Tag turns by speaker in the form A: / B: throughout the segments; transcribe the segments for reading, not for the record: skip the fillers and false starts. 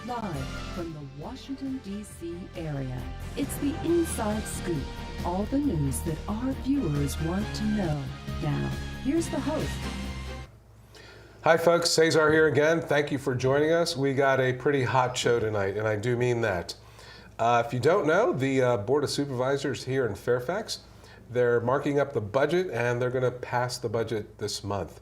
A: Live from the Washington, D.C. area, it's the Inside Scoop. All the news that our viewers want to know. Now, here's the host.
B: Hi folks, Cesar here again. Thank you for joining us. We got a pretty hot show tonight, and I do mean that. If you don't know, the Board of Supervisors here in Fairfax, they're marking up the budget and they're going to pass the budget this month.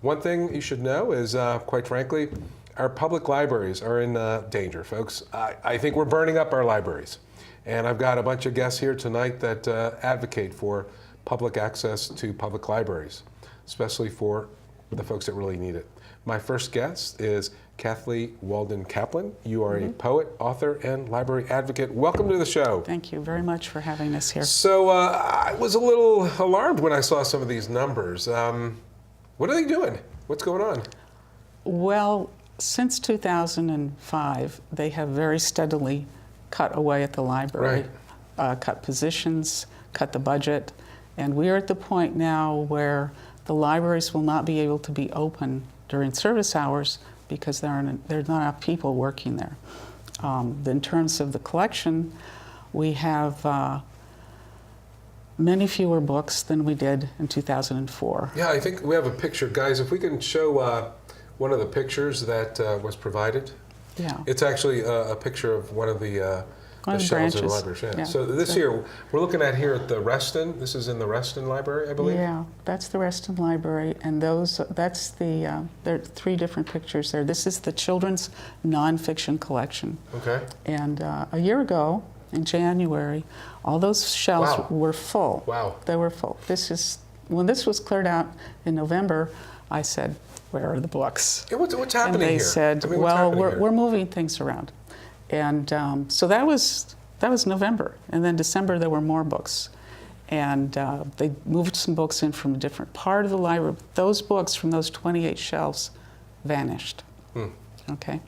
B: One thing you should know is, quite frankly, our public libraries are in danger, folks. I think we're burning up our libraries. And I've got a bunch of guests here tonight that advocate for public access to public libraries, especially for the folks that really need it. My first guest is Kathleen Walden Kaplan. You are a poet, author, and library advocate. Welcome to the show.
C: Thank you very much for having us here.
B: So I was a little alarmed when I saw some of these numbers. What are they doing? What's going on?
C: Well, since 2005, they have very steadily cut away at the library, cut positions, cut the budget, and we are at the point now where the libraries will not be able to be open during service hours because there's not enough people working there. In terms of the collection, we have many fewer books than we did in 2004.
B: Yeah, I think we have a picture. Guys, if we can show one of the pictures that was provided.
C: Yeah.
B: It's actually a picture of one of the shelves in the library.
C: Yeah.
B: So this here, we're looking at here at the Reston. This is in the Reston Library, I believe?
C: Yeah, that's the Reston Library, and that's the, there are three different pictures there. This is the children's nonfiction collection.
B: Okay.
C: And a year ago, in January, all those shelves were full.
B: Wow.
C: They were full. When this was cleared out in November, I said, where are the books?
B: Yeah, what's happening here?
C: And they said, well, we're moving things around. And so that was November. And then December, there were more books. And they moved some books in from a different part of the library. Those books from those 28 shelves vanished. Okay.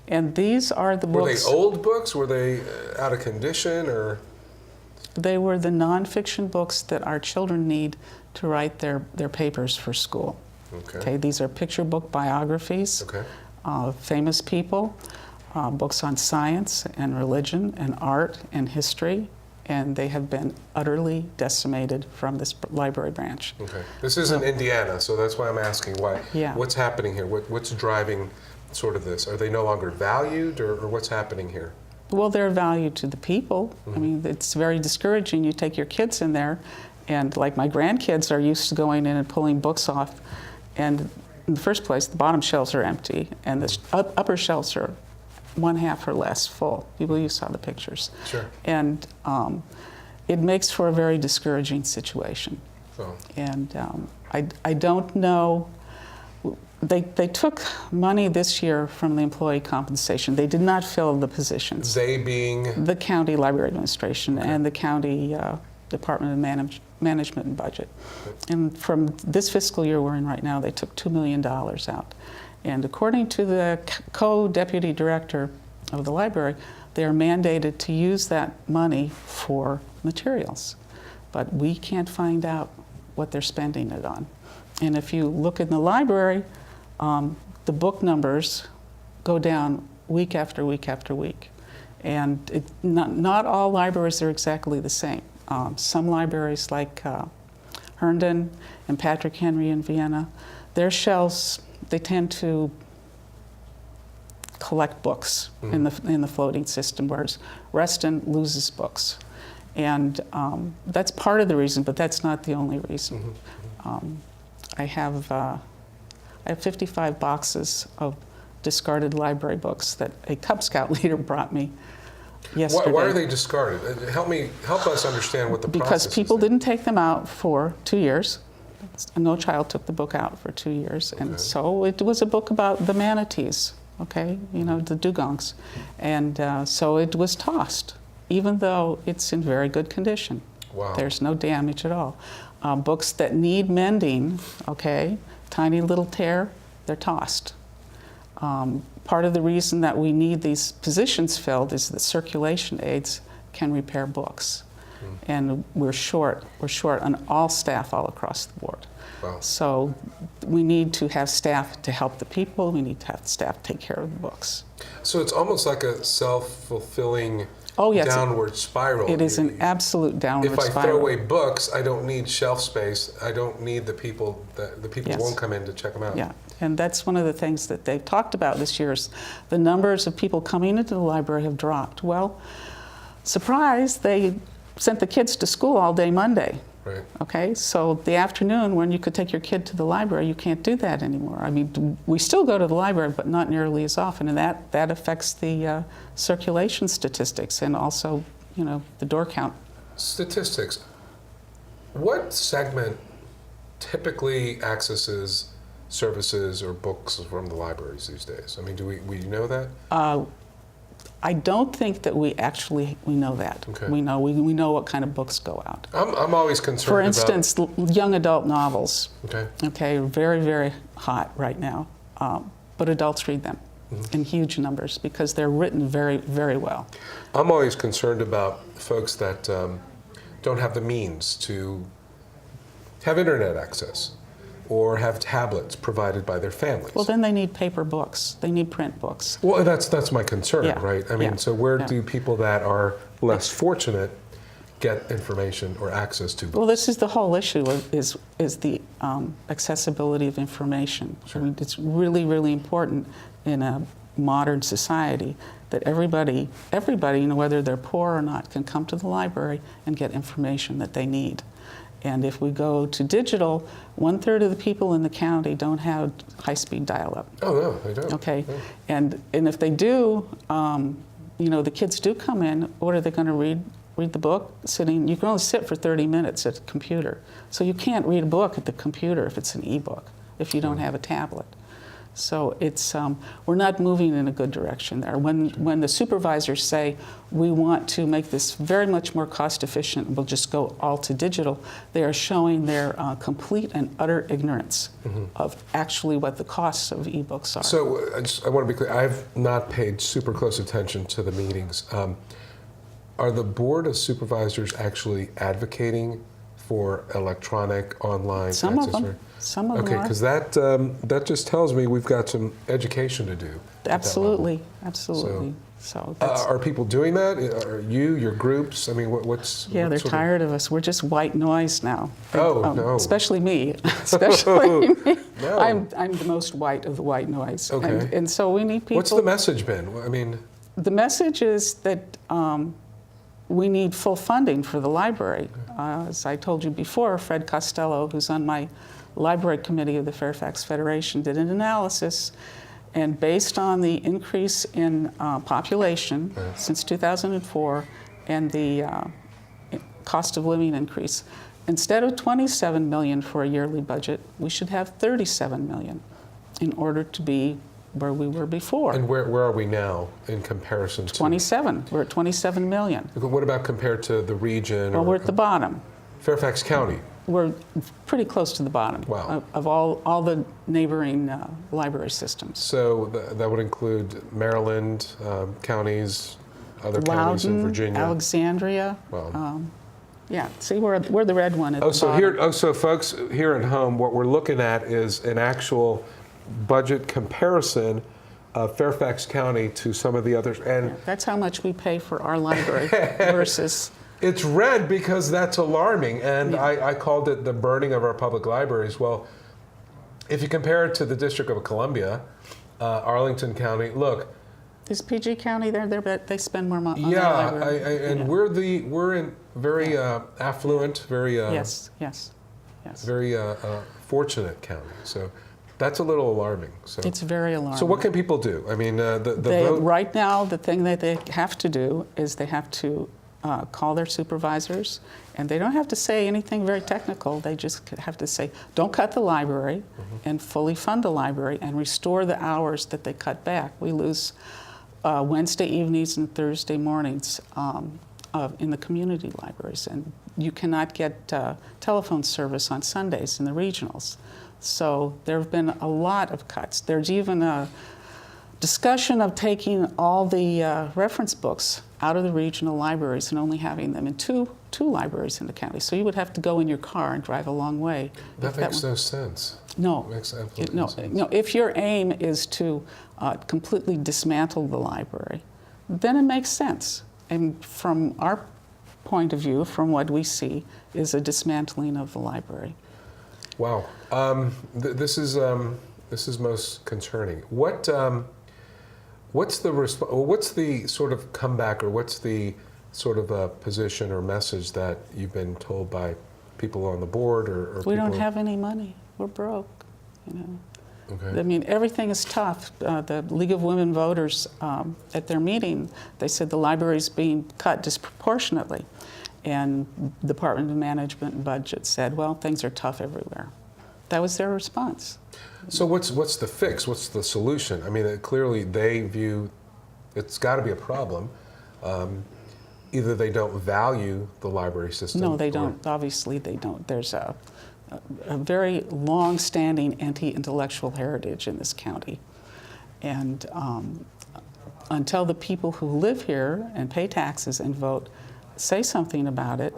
C: And these are the books.
B: Were they old books? Were they out of condition, or?
C: They were the nonfiction books that our children need to write their papers for school. Okay. These are picture book biographies of famous people, books on science and religion and art and history, and they have been utterly decimated from this library branch.
B: Okay. This is in Indiana, so that's why I'm asking why.
C: Yeah.
B: What's happening here? What's driving sort of this? Are they no longer valued, or what's happening here?
C: Well, they're valued to the people. I mean, it's very discouraging. You take your kids in there, and like my grandkids are used to going in and pulling books off, and in the first place, the bottom shelves are empty, and the upper shelves are one half or less full. You saw the pictures.
B: Sure.
C: And it makes for a very discouraging situation.
B: So.
C: And I don't know. They took money this year from the employee compensation. They did not fill the positions.
B: They being?
C: The county library administration and the county Department of Management and Budget. And from this fiscal year we're in right now, they took $2 million out. And according to the co-deputy director of the library, they are mandated to use that money for materials. But we can't find out what they're spending it on. And if you look in the library, the book numbers go down week after week after week. And not all libraries are exactly the same. Some libraries like Herndon and Patrick Henry in Vienna, their shelves, they tend to collect books in the floating system, whereas Reston loses books. And that's part of the reason, but that's not the only reason. I have 55 boxes of discarded library books that a Cub Scout leader brought me yesterday.
B: Why are they discarded? Help us understand what the process is.
C: Because people didn't take them out for 2 years. No child took the book out for 2 years. And so it was a book about the manatees, the dugongs. And so it was tossed, even though it's in very good condition.
B: Wow.
C: There's no damage at all. Books that need mending, tiny little tear, they're tossed. Part of the reason that we need these positions filled is that circulation aids can repair books. and we're short on all staff all across the board.
B: Wow.
C: So we need to have staff to help the people. We need to have staff take care of the books.
B: So it's almost like a self-fulfilling
C: Oh, yes.
B: downward spiral.
C: It is an absolute downward
B: If I
C: spiral.
B: throw away books, I don't need shelf space. I don't need the people. The people
C: Yes.
B: won't come in to check them out.
C: Yeah, and that's one of the things that they've talked about this year is the numbers of people coming into the library have dropped. Well, surprise, they sent the kids to school all day Monday.
B: Right.
C: Okay, so the afternoon when you could take your kid to the library, you can't do that anymore. I mean, we still go to the library, but not nearly as often, and that affects the circulation statistics and also, you know, the door count.
B: Statistics. What segment typically accesses services or books from the libraries these days? I mean, do we know that?
C: I don't think that we know that.
B: Okay.
C: We know what kind of books go out.
B: I'm always concerned
C: For
B: about...
C: instance, young adult novels,
B: Okay.
C: are very, very hot right now, but adults read them in huge numbers because they're written very, very well.
B: I'm always concerned about folks that don't have the means to have internet access or have tablets provided by their families.
C: Well, then they need paper books. They need print books.
B: Well, that's my concern,
C: Yeah.
B: right? I mean,
C: Yeah.
B: so where
C: Yeah.
B: do people that are less fortunate get information or access to books?
C: Well, this is the whole issue is the accessibility of information.
B: Sure.
C: I mean, it's really, really important in a modern society that everybody, you know, whether they're poor or not, can come to the library and get information that they need. And if we go to digital, 1/3 of the people in the county don't have high-speed dial-up.
B: Oh, no, they don't.
C: Okay,
B: No.
C: and if they do, you know, the kids do come in. What are they going to read? Read the book sitting. You can only sit for 30 minutes at the computer, so you can't read a book at the computer if it's an e-book if you don't have a tablet. So it's we're not moving in a good direction there. When the supervisors say we want to make this very much more cost efficient, we'll just go all to digital, they are showing their complete and utter ignorance of actually what the costs of ebooks are.
B: So I want to be clear, I've not paid super close attention to the meetings. Are the Board of Supervisors actually advocating for electronic online
C: Some
B: access?
C: of them. Some of them
B: Okay,
C: are.
B: because that just tells me we've got some education to do. at that level.
C: Absolutely. So that's,
B: Are people doing that? Are your groups? I mean, what's...
C: yeah,
B: what
C: they're
B: sort
C: tired of us. We're just white noise now.
B: Oh, no.
C: Especially me. Especially me.
B: No.
C: I'm the most white of the white noise.
B: Okay.
C: And so we need people.
B: What's the message been? I mean...
C: The message is that we need full funding for the library. As I told you before, Fred Costello, who's on my library committee of the Fairfax Federation, did an analysis, and based on the increase in population since 2004 and the cost of living increase, instead of $27 million for a yearly budget, we should have $37 million in order to be where we were before.
B: And where are we now in comparison to...
C: 27. We're at 27 million.
B: What about compared to the region?
C: Well,
B: or
C: we're at the bottom.
B: Fairfax County?
C: We're pretty close to the bottom
B: Wow.
C: of all the neighboring library systems.
B: So that would include Maryland counties, other counties in
C: Walden,
B: Virginia.
C: Alexandria.
B: Wow.
C: Yeah, see, we're the red one at the
B: So
C: bottom.
B: so folks here at home, what we're looking at is an actual budget comparison of Fairfax County to some of the others. And
C: That's how much we pay for our library versus...
B: it's red because that's alarming, and I called it the burning of our public libraries. Well, if you compare it to the District of Columbia, Arlington County, look.
C: Is PG County there? They spend more money on
B: Yeah,
C: their library.
B: and we're in very affluent, very
C: Yes.
B: very fortunate county. So that's a little alarming. So
C: It's very alarming.
B: So what can people do? I mean, the vote.
C: Right now, the thing that they have to do is they have to call their supervisors, and they don't have to say anything very technical. They just have to say, don't cut the library and fully fund the library and restore the hours that they cut back. We lose Wednesday evenings and Thursday mornings in the community libraries, and you cannot get telephone service on Sundays in the regionals. So there have been a lot of cuts. There's even discussion of taking all the reference books out of the regional libraries and only having them in two libraries in the county. So you would have to go in your car and drive a long way.
B: That makes no sense.
C: No.
B: It makes absolutely no sense.
C: No, if your aim is to completely dismantle the library, then it makes sense. And from our point of view, from what we see, is a dismantling of the library.
B: Wow. This is most concerning. What's the sort of comeback, or what's the sort of position or message that you've been told by people on the board or
C: we
B: people?
C: don't have any money. We're broke. You know.
B: Okay.
C: I mean, everything is tough. The League of Women Voters, at their meeting, they said the library's being cut disproportionately. And the Department of Management and Budget said, well, things are tough everywhere. That was their response.
B: So what's the fix? What's the solution? I mean, clearly they view it's got to be a problem. Either they don't value the library system.
C: No, they don't. Obviously, they don't. There's a very long-standing anti-intellectual heritage in this county. And until the people who live here and pay taxes and vote say something about it,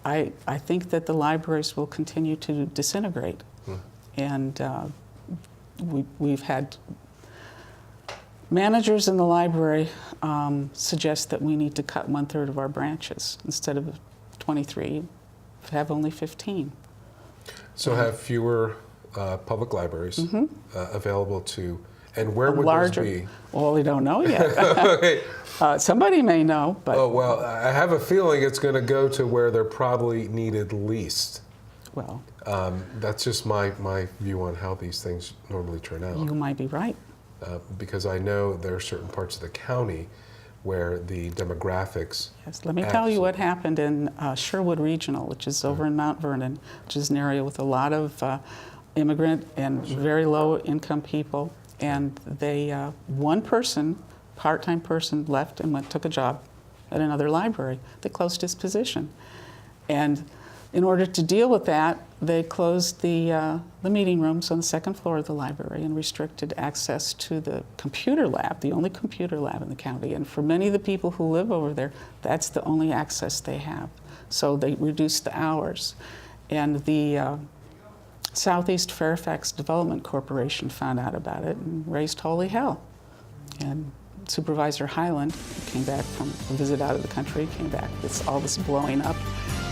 C: I think that the libraries will continue to disintegrate. And we've had managers in the library suggest that we need to cut 1/3 of our branches. Instead of 23, have only 15.
B: So have fewer public libraries available to, and where would
C: larger,
B: those be?
C: Well, we don't know yet.
B: Okay.
C: Somebody may know, but
B: Oh, well, I have a feeling it's going to go to where they're probably needed least.
C: well,
B: That's just my view on how these things normally turn out.
C: you might be right.
B: Because I know there are certain parts of the county where the demographics.
C: Yes, let me tell you what happened in Sherwood Regional, which is over in Mount Vernon, which is an area with a lot of immigrant and very low income people. And they, one person, part-time person, left and took a job at another library. They closed his position. And in order to deal with that, they closed the meeting rooms on the second floor of the library and restricted access to the computer lab, the only computer lab in the county. And for many of the people who live over there, that's the only access they have. So they reduced the hours. And the Southeast Fairfax Development Corporation found out about it and raised holy hell. And Supervisor Highland came back from a visit out of the country, came back with all this blowing up.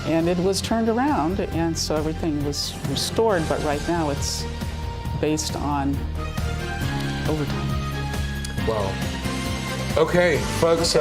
C: And it was turned around, and so everything was restored, but right now it's based on overtime.
B: Well, okay, folks,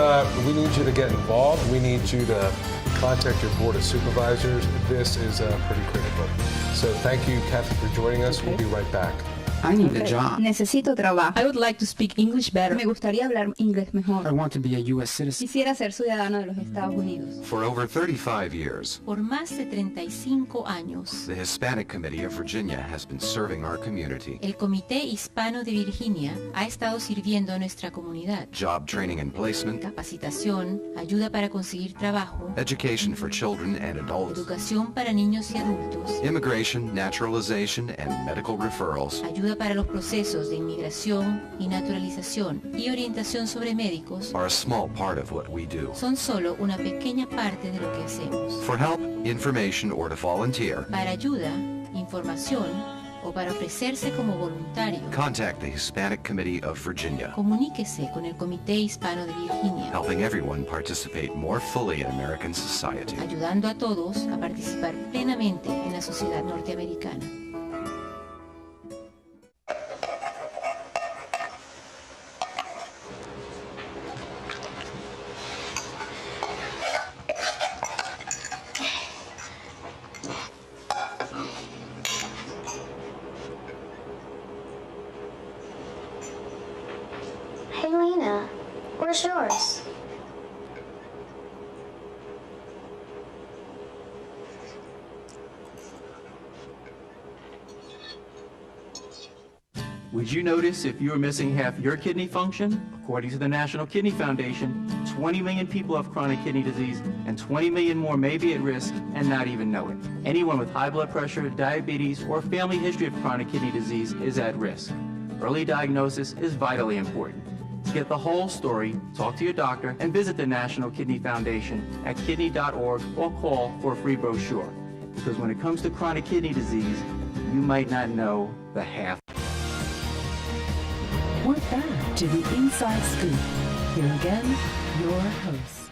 B: we need you to get involved. We need you to contact your Board of Supervisors. This is pretty critical. So thank you, Kathy, for joining us. We'll be right back.
D: I need a job.
E: Necesito trabajo.
F: I would like to speak English better.
E: Me gustaría hablar inglés mejor.
D: I want to be a U.S. citizen.
E: Quisiera ser ciudadano de los Estados Unidos.
G: For over 35 years,
F: Por más de 35 años,
G: the Hispanic Committee of Virginia has been serving our community.
F: el Comité Hispano de Virginia ha estado sirviendo a nuestra comunidad.
G: Job training and placement,
F: Capacitación, ayuda para conseguir trabajo,
G: education for children and adults,
F: educación para niños y adultos,
G: immigration, naturalization, and medical referrals
F: ayuda para los procesos de inmigración y naturalización y orientación sobre médicos
G: are a small part of what we do.
F: son solo una pequeña parte de lo que hacemos.
G: For help, information, or to volunteer,
F: Para ayuda, información o para ofrecerse como voluntario,
G: contact the Hispanic Committee of Virginia,
F: comuníquese con el Comité Hispano de Virginia,
G: helping everyone participate more fully in American society.
F: ayudando a todos a participar plenamente en la sociedad norteamericana.
H: Hey, Lena, where's yours?
I: Would you notice if you were missing half your kidney function? According to the National Kidney Foundation, 20 million people have chronic kidney disease, and 20 million more may be at risk and not even know it. Anyone with high blood pressure, diabetes, or family history of chronic kidney disease is at risk. Early diagnosis is vitally important. To get the whole story, talk to your doctor and visit the National Kidney Foundation at kidney.org or call for a free brochure. Because when it comes to chronic kidney disease, you might not know the half.
A: We're back to the Inside Scoop. Here again, your host.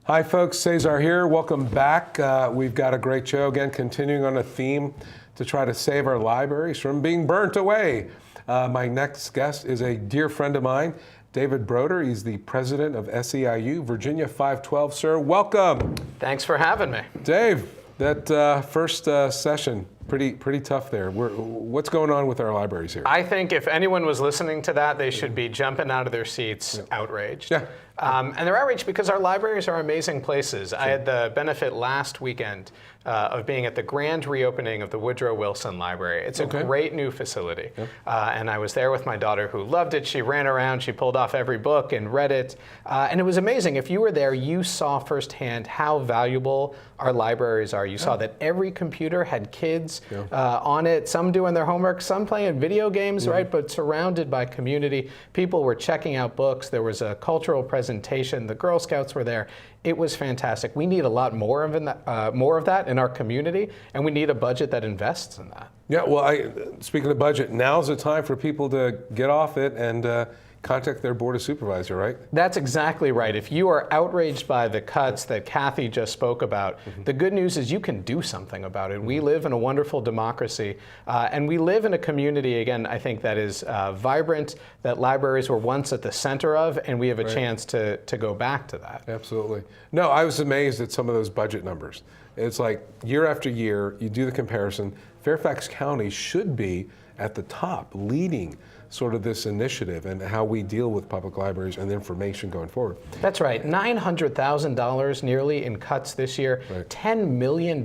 B: Hi folks, Cesar here. Welcome back. We've got a great show again, continuing on a theme to try to save our libraries from being burnt away. My next guest is a dear friend of mine, David Broder. He's the president of SEIU, Virginia 512. Sir, welcome.
J: Thanks for having me.
B: Dave, that first session, pretty tough there. What's going on with our libraries here?
J: I think if anyone was listening to that, they should be jumping out of their seats, outraged.
B: Yeah.
J: And they're outraged because our libraries are amazing places. Sure. I had the benefit last weekend of being at the grand reopening of the Woodrow Wilson Library. It's a great new facility. Yep. And I was there with my daughter who loved it. She ran around, she pulled off every book and read it. And it was amazing. If you were there, you saw firsthand how valuable our libraries are. You saw that every computer had kids on it, some doing their homework, some playing video games, right? But surrounded by community. People were checking out books. There was a cultural presentation. The Girl Scouts were there. It was fantastic. We need a lot more of that in our community, and we need a budget that invests in that.
B: Yeah, well, speaking of budget, now's the time for people to get off it and contact their board of supervisor, right?
J: That's exactly right. If you are outraged by the cuts that Kathy just spoke about, the good news is you can do something about it. We live in a wonderful democracy, and we live in a community, again, I think that is vibrant, that libraries were once at the center of, and we have a chance to go back to that.
B: Absolutely. No, I was amazed at some of those budget numbers. It's like year after year, you do the comparison. Fairfax County should be at the top, leading sort of this initiative and how we deal with public libraries and information going forward.
J: That's right. $900,000 nearly in cuts this year. Right. $10 million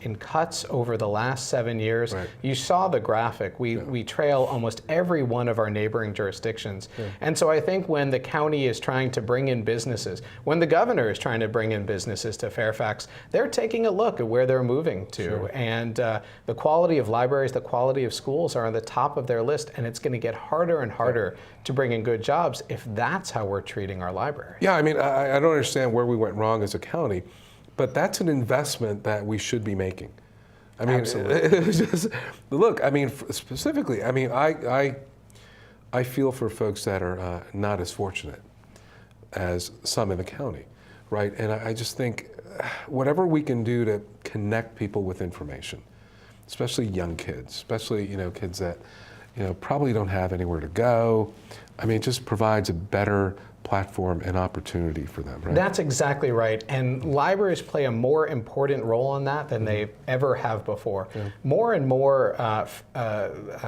J: in cuts over the last 7 years. Right. You saw the graphic. We trail almost every one of our neighboring jurisdictions. Yeah. And so I think when the county is trying to bring in businesses, when the governor is trying to bring in businesses to Fairfax, they're taking a look at where they're moving to. Sure. And the quality of libraries, the quality of schools are on the top of their list, and it's going to get harder and harder to bring in good jobs if that's how we're treating our library.
B: Yeah, I mean, I don't understand where we went wrong as a county, but that's an investment that we should be making. I mean, look, I mean, specifically, I mean, I feel for folks that are not as fortunate as some in the county, right? And I just think whatever we can do to connect people with information, especially young kids, especially, kids that, probably don't have anywhere to go. I mean, it just provides a better platform and opportunity for them, right?
J: That's exactly right. And libraries play a more important role in that than they ever have before. Yeah. More and more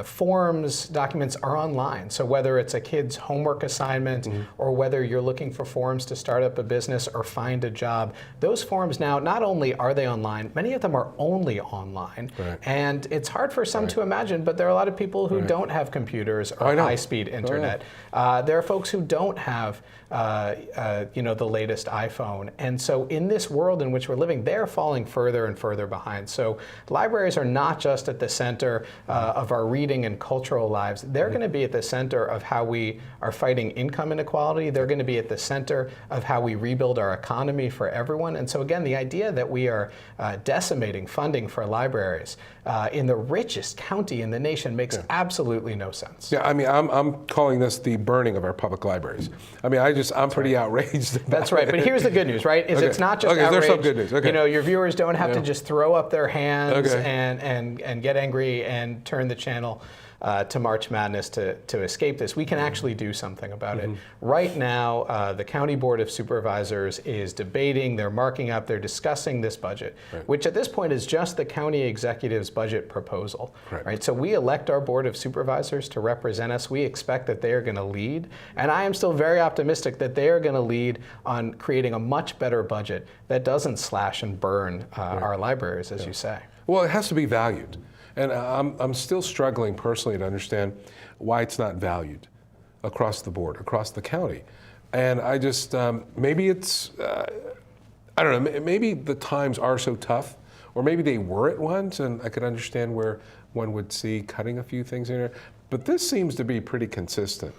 J: forms, documents are online. So whether it's a kid's homework assignment or whether you're looking for forms to start up a business or find a job, those forms now, not only are they online, many of them are only online. Right. And it's hard for some to imagine, but there are a lot of people who don't have computers or high-speed internet. There are folks who don't have the latest iPhone. And so in this world in which we're living, they're falling further and further behind. So libraries are not just at the center of our reading and cultural lives. They're going to be at the center of how we are fighting income inequality. They're going to be at the center of how we rebuild our economy for everyone. And so again, the idea that we are decimating funding for libraries in the richest county in the nation makes absolutely no sense.
B: Yeah, I mean, I'm calling this the burning of our public libraries. I mean, I'm pretty outraged about
J: That's right, but here's the good news, right? Is it's not just outrage.
B: There's some good news.
J: Your viewers don't have to just throw up their hands and get angry and turn the channel to March Madness to escape this. We can actually do something about it. Right now, the County Board of Supervisors is debating, they're marking up, they're discussing this budget, which at this point is just the county executive's budget proposal. Right? So we elect our Board of Supervisors to represent us. We expect that they are going to lead, and I am still very optimistic that they are going to lead on creating a much better budget that doesn't slash and burn our libraries, as you say.
B: Well, it has to be valued. And I'm still struggling personally to understand why it's not valued across the board, across the county. And I just, maybe it's, I don't know, maybe the times are so tough, or maybe they were at once, and I could understand where one would see cutting a few things in there. But this seems to be pretty consistent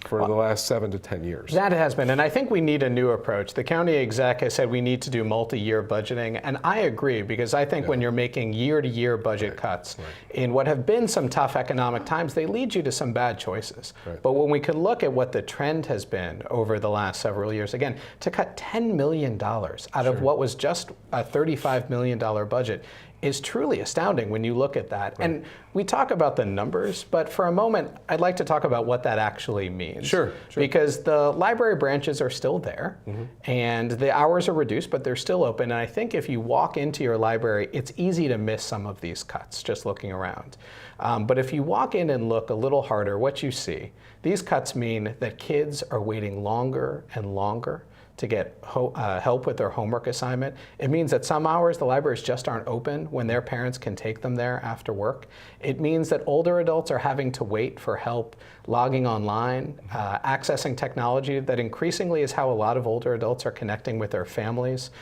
B: for the last 7 to 10 years.
J: That has been, and I think we need a new approach. The county exec has said we need to do multi-year budgeting, and I agree, because I think when you're making year-to-year budget cuts in what have been some tough economic times, they lead you to some bad choices. But when we can look at what the trend has been over the last several years, again, to cut $10 million out of what was just a $35 million budget is truly astounding when you look at that. And we talk about the numbers, but for a moment, I'd like to talk about what that actually means.
B: Sure.
J: Because the library branches are still there, and the hours are reduced, but they're still open. And I think if you walk into your library, it's easy to miss some of these cuts just looking around. But if you walk in and look a little harder, what you see, these cuts mean that kids are waiting longer and longer to get help with their homework assignment. It means that some hours the libraries just aren't open when their parents can take them there after work. It means that older adults are having to wait for help logging online, accessing technology that increasingly is how a lot of older adults are connecting with their families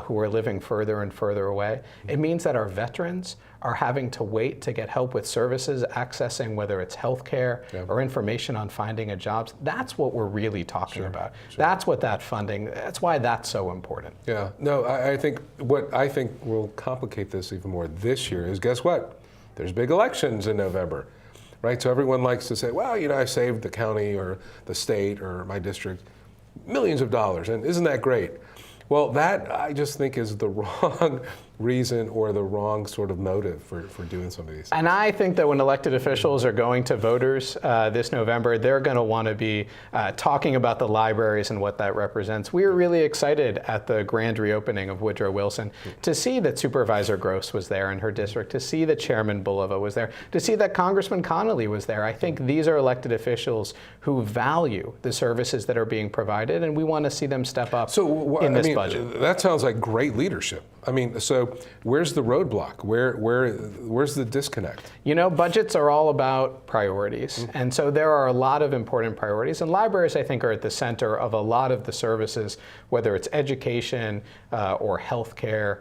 J: who are living further and further away. It means that our veterans are having to wait to get help with services, accessing whether it's healthcare or information on finding a job. That's what we're really talking about. That's what that funding, that's why that's so important.
B: Yeah, no, I think what I think will complicate this even more this year is, guess what? There's big elections in November, right? So everyone likes to say, well, you know, I saved the county or the state or my district millions of dollars, and isn't that great? Well, that I just think is the wrong reason or the wrong sort of motive for doing some of these things.
J: And I think that when elected officials are going to voters this November, they're going to want to be talking about the libraries and what that represents. We were really excited at the grand reopening of Woodrow Wilson to see that Supervisor Gross was there in her district, to see that Chairman Bulova was there, to see that Congressman Connolly was there. I think these are elected officials who value the services that are being provided, and we want to see them step up in this budget.
B: That sounds like great leadership. I mean, so where's the roadblock? Where's the disconnect?
J: You know, budgets are all about priorities. And so there are a lot of important priorities. And libraries, I think, are at the center of a lot of the services, whether it's education or healthcare,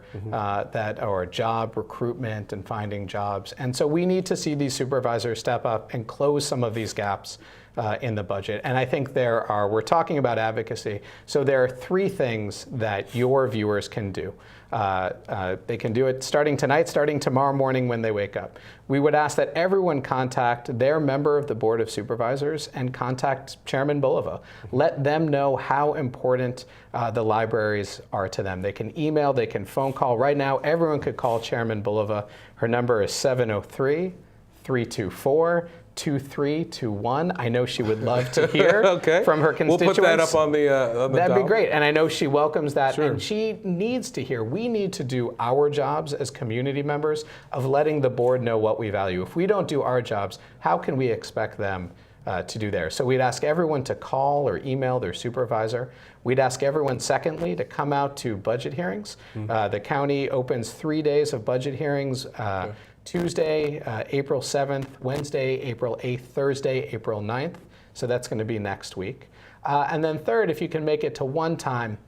J: or job recruitment and finding jobs. And so we need to see these supervisors step up and close some of these gaps in the budget. And I think we're talking about advocacy, so there are 3 things that your viewers can do. They can do it starting tonight, starting tomorrow morning when they wake up. We would ask that everyone contact their member of the Board of Supervisors and contact Chairman Bulova. Let them know how important the libraries are to them. They can email, they can phone call. Right now, everyone could call Chairman Bulova. Her number is 703-324-2321. I know she would love to hear from her constituents.
B: We'll put that up on the
J: That'd be great. And I know she welcomes that. And she needs to hear. We need to do our jobs as community members of letting the board know what we value. If we don't do our jobs, how can we expect them to do theirs? So we'd ask everyone to call or email their supervisor. We'd ask everyone, secondly, to come out to budget hearings. The county opens 3 days of budget hearings. Tuesday, April 7th, Wednesday, April 8th, Thursday, April 9th. So that's going to be next week. And then third, if you can make it to one time,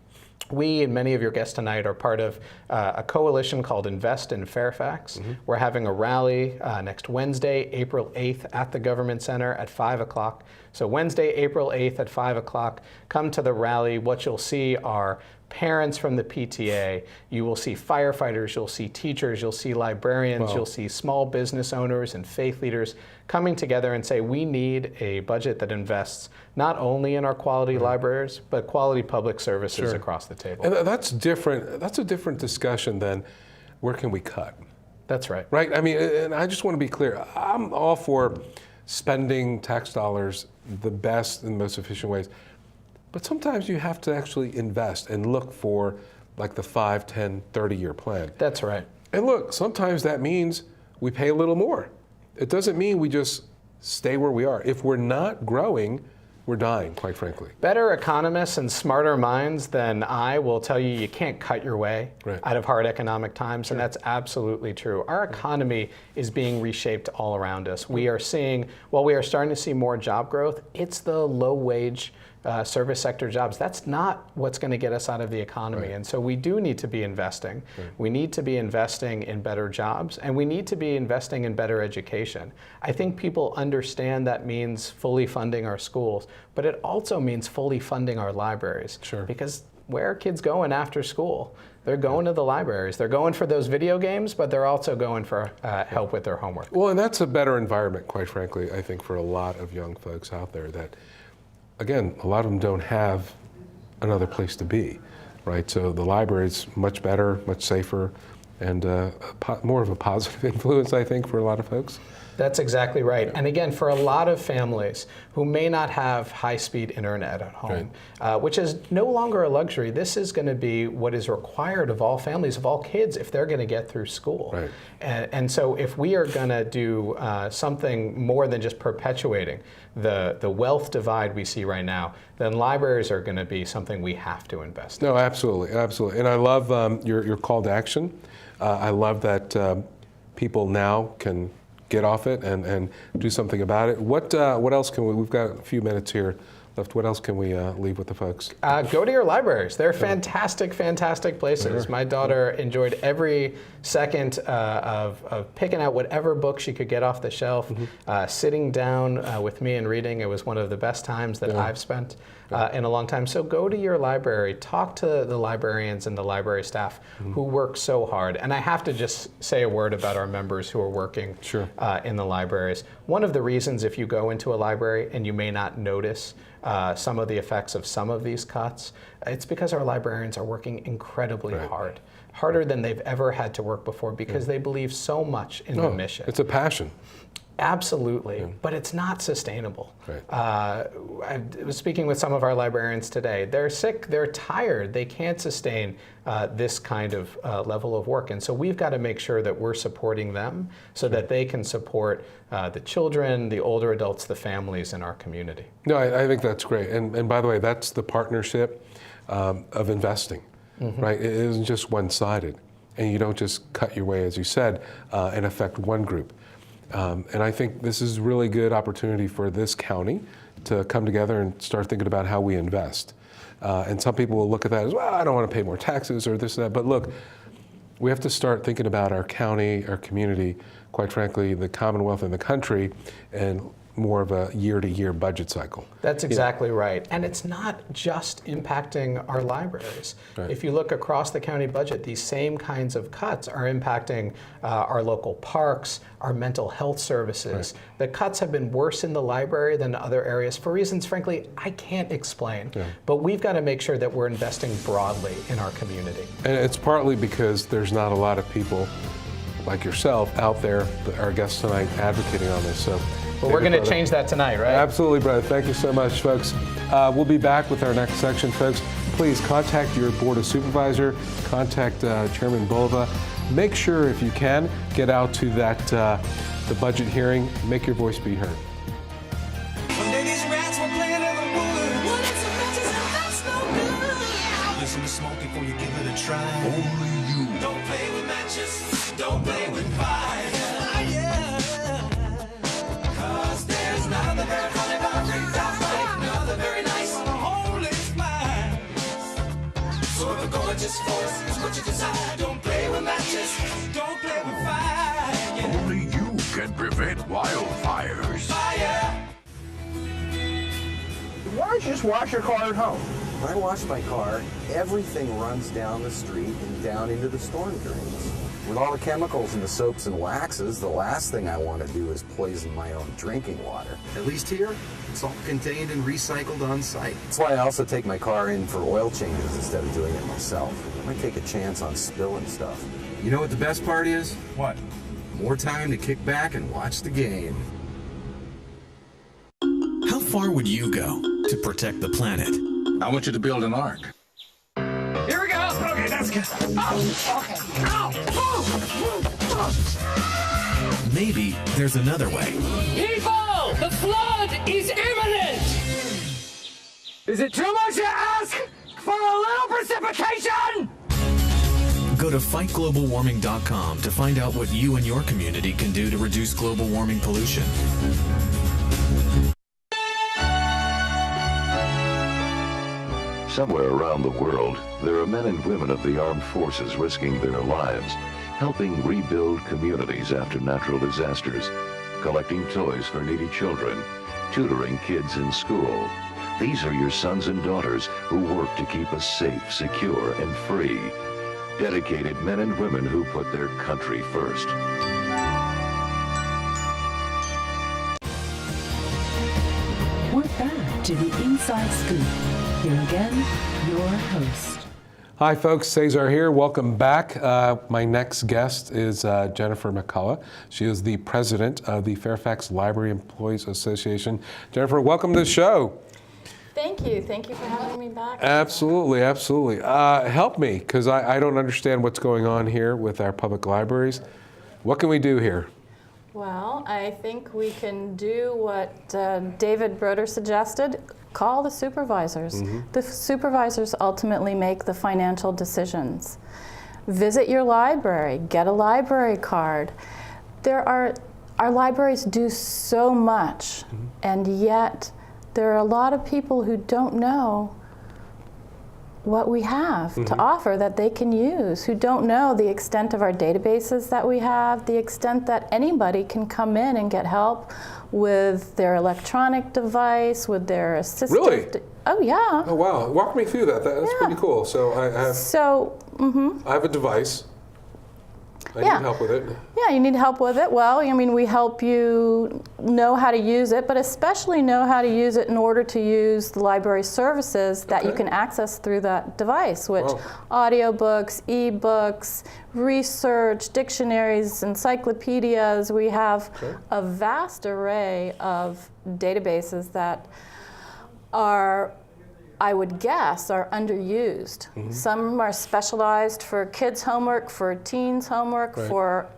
J: we and many of your guests tonight are part of a coalition called Invest in Fairfax. We're having a rally next Wednesday, April 8th at the Government Center at 5 o'clock. So Wednesday, April 8th at 5 o'clock, come to the rally. What you'll see are parents from the PTA, you will see firefighters, you'll see teachers, you'll see librarians, you'll see small business owners and faith leaders coming together and say we need a budget that invests not only in our quality libraries, but quality public services across the table.
B: And that's different. That's a different discussion than where can we cut?
J: That's right.
B: Right? I mean, and I just want to be clear. I'm all for spending tax dollars the best and most efficient ways. But sometimes you have to actually invest and look for like the 5, 10, 30-year plan.
J: That's right.
B: And look, sometimes that means we pay a little more. It doesn't mean we just stay where we are. If we're not growing, we're dying, quite frankly.
J: Better economists and smarter minds than I will tell you you can't cut your way out of hard economic times, and that's absolutely true. Our economy is being reshaped all around us. We are seeing, while we are starting to see more job growth, it's the low-wage service sector jobs. That's not what's going to get us out of the economy. And so we do need to be investing. We need to be investing in better jobs, and we need to be investing in better education. I think people understand that means fully funding our schools, but it also means fully funding our libraries. Because where are kids going after school? They're going to the libraries. They're going for those video games, but they're also going for help with their homework.
B: Well, and that's a better environment, quite frankly, I think, for a lot of young folks out there that, again, a lot of them don't have another place to be, right? So the library is much better, much safer, and more of a positive influence, I think, for a lot of folks.
J: That's exactly right. And again, for a lot of families who may not have high-speed internet at home, which is no longer a luxury, this is going to be what is required of all families, of all kids, if they're going to get through school. And so if we are going to do something more than just perpetuating the wealth divide we see right now, then libraries are going to be something we have to invest in.
B: No, absolutely, absolutely. And I love your call to action. I love that people now can get off it and do something about it. What else can we've got a few minutes here left. What else can we leave with the folks?
J: Go to your libraries. They're fantastic, fantastic places. My daughter enjoyed every second of picking out whatever book she could get off the shelf, sitting down with me and reading. It was one of the best times that I've spent in a long time. So go to your library, talk to the librarians and the library staff who work so hard. And I have to just say a word about our members who are working in the libraries. One of the reasons, if you go into a library and you may not notice some of the effects of some of these cuts, it's because our librarians are working incredibly hard, harder than they've ever had to work before, because they believe so much in the mission.
B: It's a passion.
J: Absolutely, but it's not sustainable. I was speaking with some of our librarians today. They're sick, they're tired, they can't sustain this kind of level of work. And so we've got to make sure that we're supporting them so that they can support the children, the older adults, the families in our community.
B: No, I think that's great. And by the way, that's the partnership of investing, right? It isn't just one-sided. And you don't just cut your way, as you said, and affect one group. And I think this is a really good opportunity for this county to come together and start thinking about how we invest. And some people will look at that as, well, I don't want to pay more taxes or this or that. But look, we have to start thinking about our county, our community, quite frankly, the Commonwealth and the country, and more of a year-to-year budget cycle.
J: That's exactly right. And it's not just impacting our libraries. If you look across the county budget, these same kinds of cuts are impacting our local parks, our mental health services. The cuts have been worse in the library than other areas for reasons, frankly, I can't explain. But we've got to make sure that we're investing broadly in our community.
B: And it's partly because there's not a lot of people like yourself out there, our guests tonight, advocating on this. So.
J: But we're going to change that tonight, right?
B: Absolutely, brother. Thank you so much, folks. We'll be back with our next section, folks. Please contact your Board of Supervisor, contact Chairman Bulva. Make sure, if you can, get out to that the budget hearing. Make your voice be heard.
K: One day these rats were playing in the woods. Well, it's a matches and that's no good. Listen to smoke before you give it a try. Only you. Don't play with matches. Don't play with fire. Gorgeous force is what you desire. Don't play with matches. Don't play with fire.
L: Only you can prevent wildfires.
K: Fire.
M: Why don't you just wash your car at home? When I wash my car, everything runs down the street and down into the storm drains. With all the chemicals and the soaps and waxes, the last thing I want to do is poison my own drinking water. At least here, it's all contained and recycled on site. That's why I also take my car in for oil changes instead of doing it myself. I might take a chance on spilling stuff. You know what the best part is? What? More time to kick back and watch the game.
N: How far would you go to protect the planet?
L: I want you to build an ark.
K: Here we go. Okay, that's good. Oh, okay. Ow.
N: Maybe there's another way.
K: People, the flood is imminent. Is it too much to ask for a little precipitation?
N: Go to fightglobalwarming.com to find out what you and your community can do to reduce global warming pollution.
O: Somewhere around the world, there are men and women of the armed forces risking their lives, helping rebuild communities after natural disasters, collecting toys for needy children, tutoring kids in school. These are your sons and daughters who work to keep us safe, secure, and free. Dedicated men and women who put their country first.
A: We're back to the Inside Scoop. Here again, your host.
B: Hi folks, Cesar here. Welcome back. My next guest is Jennifer McCollough. She is the president of the Fairfax Library Employees Association. Jennifer, welcome to the show.
P: Thank you. Thank you for having me back.
B: Absolutely, absolutely. Help me, because I don't understand what's going on here with our public libraries. What can we do here?
P: Well, I think we can do what David Broder suggested, call the supervisors. The supervisors ultimately make the financial decisions. Visit your library, get a library card. Our libraries do so much, and yet there are a lot of people who don't know what we have to offer that they can use, who don't know the extent of our databases that we have, the extent that anybody can come in and get help with their electronic device, with their assistive.
B: Really?
P: Oh yeah.
B: Oh wow! Walk me through that. That's pretty cool. So I have a device. I need help with it.
P: Yeah, you need help with it. Well, I mean, we help you know how to use it, but especially know how to use it in order to use the library services that you can access through that device, which audiobooks, ebooks, research, dictionaries, encyclopedias. We have a vast array of databases that are, I would guess, are underused. Some are specialized for kids' homework, for teens' homework, for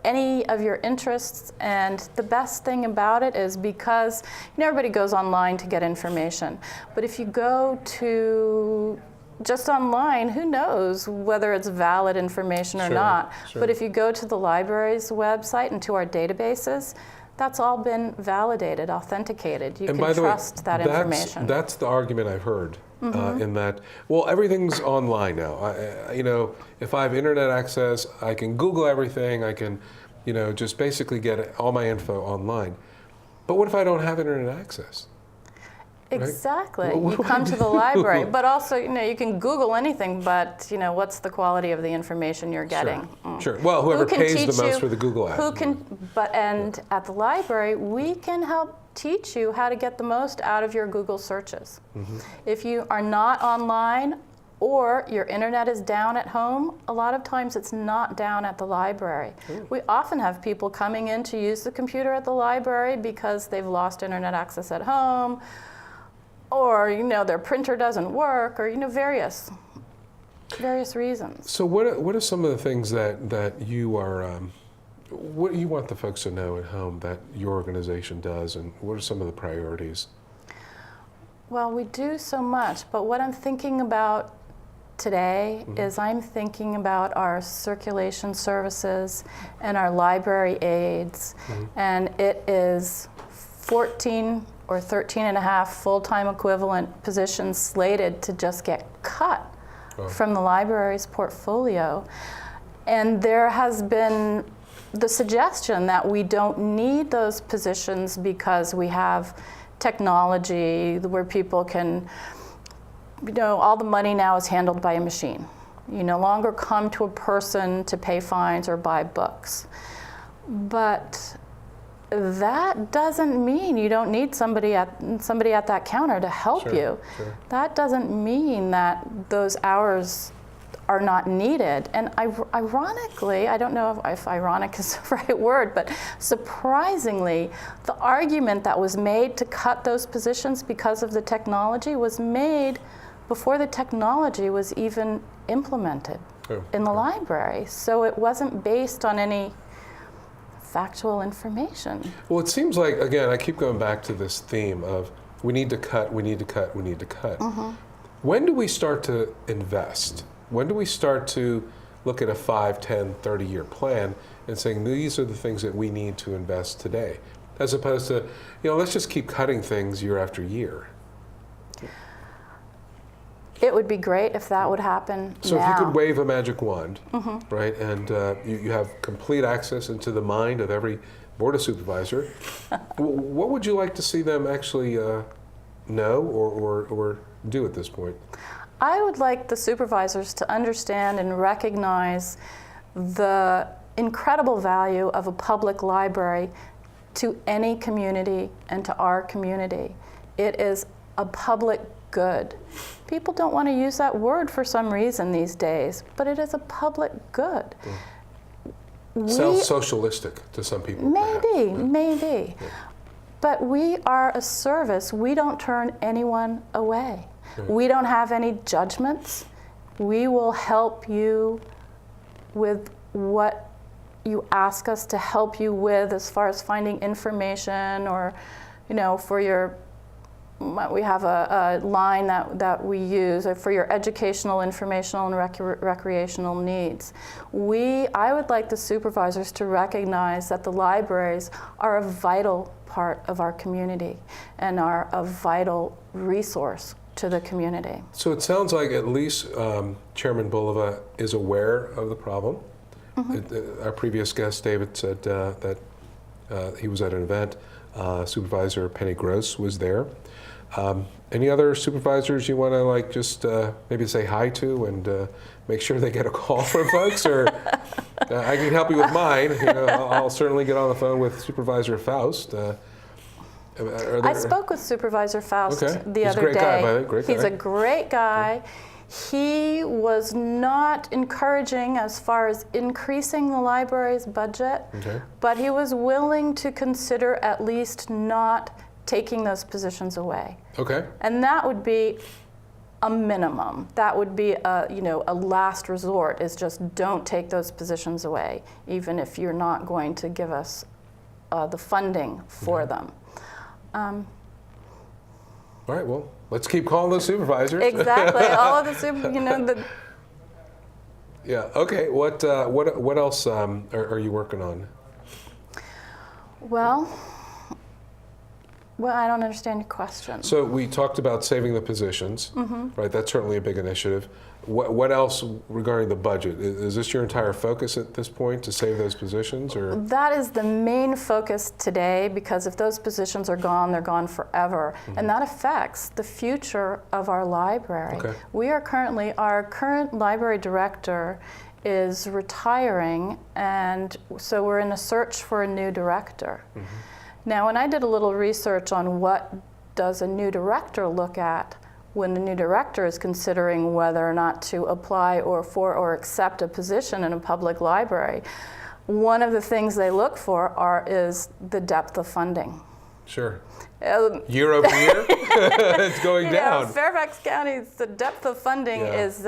P: any of your interests. And the best thing about it is because everybody goes online to get information. But if you go to just online, who knows whether it's valid information or not. But if you go to the library's website and to our databases, that's all been validated, authenticated. You can trust that information.
B: That's the argument I've heard in that, well, everything's online now. If I have internet access, I can Google everything. I can, just basically get all my info online. But what if I don't have internet access?
P: Exactly. You come to the library, but also, you can Google anything, but, what's the quality of the information you're getting?
B: Sure. Well, whoever pays the most for the Google ads.
P: And at the library, we can help teach you how to get the most out of your Google searches. If you are not online or your internet is down at home, a lot of times it's not down at the library. We often have people coming in to use the computer at the library because they've lost internet access at home, or their printer doesn't work, or various reasons.
B: So what are some of the things that you are, what do you want the folks to know at home that your organization does, and what are some of the priorities?
P: Well, we do so much, but what I'm thinking about today is I'm thinking about our circulation services and our library aides, and it is 14 or 13 and a half full-time equivalent positions slated to just get cut from the library's portfolio. And there has been the suggestion that we don't need those positions because we have technology where people can, all the money now is handled by a machine. You no longer come to a person to pay fines or buy books. But that doesn't mean you don't need somebody at that counter to help you. That doesn't mean that those hours are not needed. And ironically, I don't know if ironic is the right word, but surprisingly, the argument that was made to cut those positions because of the technology was made before the technology was even implemented in the library. So it wasn't based on any factual information.
B: Well, it seems like, again, I keep going back to this theme of we need to cut, we need to cut, we need to cut. When do we start to invest? When do we start to look at a 5, 10, 30-year plan and saying these are the things that we need to invest today, as opposed to, let's just keep cutting things year after year?
P: It would be great if that would happen
B: So
P: now.
B: if you could wave a magic wand,
P: Mhm.
B: right, and you have complete access into the mind of every Board of Supervisor, what would you like to see them actually know or do at this point?
P: I would like the supervisors to understand and recognize the incredible value of a public library to any community and to our community. It is a public good. People don't want to use that word for some reason these days, but it is a public good.
B: Sounds socialistic to some people.
P: Maybe. But we are a service. We don't turn anyone away. We don't have any judgments. We will help you with what you ask us to help you with as far as finding information or, for your, we have a line that we use for your educational, informational, and recreational needs. I would like the supervisors to recognize that the libraries are a vital part of our community and are a vital resource to the community.
B: So it sounds like at least Chairman Bulova is aware of the problem. Our previous guest, David, said that he was at an event. Supervisor Penny Gross was there. Any other supervisors you want to just maybe say hi to and make sure they get a call from folks? Or I can help you with mine. I'll certainly get on the phone with Supervisor Faust.
P: I spoke with Supervisor Faust the
B: He's
P: other
B: a great
P: day.
B: guy, by the way. Great guy.
P: He's a great guy. He was not encouraging as far as increasing the library's budget, but he was willing to consider at least not taking those positions away.
B: Okay.
P: And that would be a minimum. That would be a last resort, is just don't take those positions away, even if you're not going to give us the funding for them.
B: All right, well, let's keep calling those supervisors.
P: Exactly, all of the
B: Yeah. Okay. What else are you working on?
P: Well, I don't understand your question.
B: So we talked about saving the positions, right? That's certainly a big initiative. What else regarding the budget? Is this your entire focus at this point, to save those positions, or?
P: That is the main focus today, because if those positions are gone, they're gone forever. And that affects the future of our library. Our current library director is retiring, and so we're in a search for a new director. Now, when I did a little research on what does a new director look at when the new director is considering whether or not to apply or accept a position in a public library, one of the things they look for is the depth of funding.
B: Sure. Year over year, it's going down.
P: Fairfax County, the depth of funding is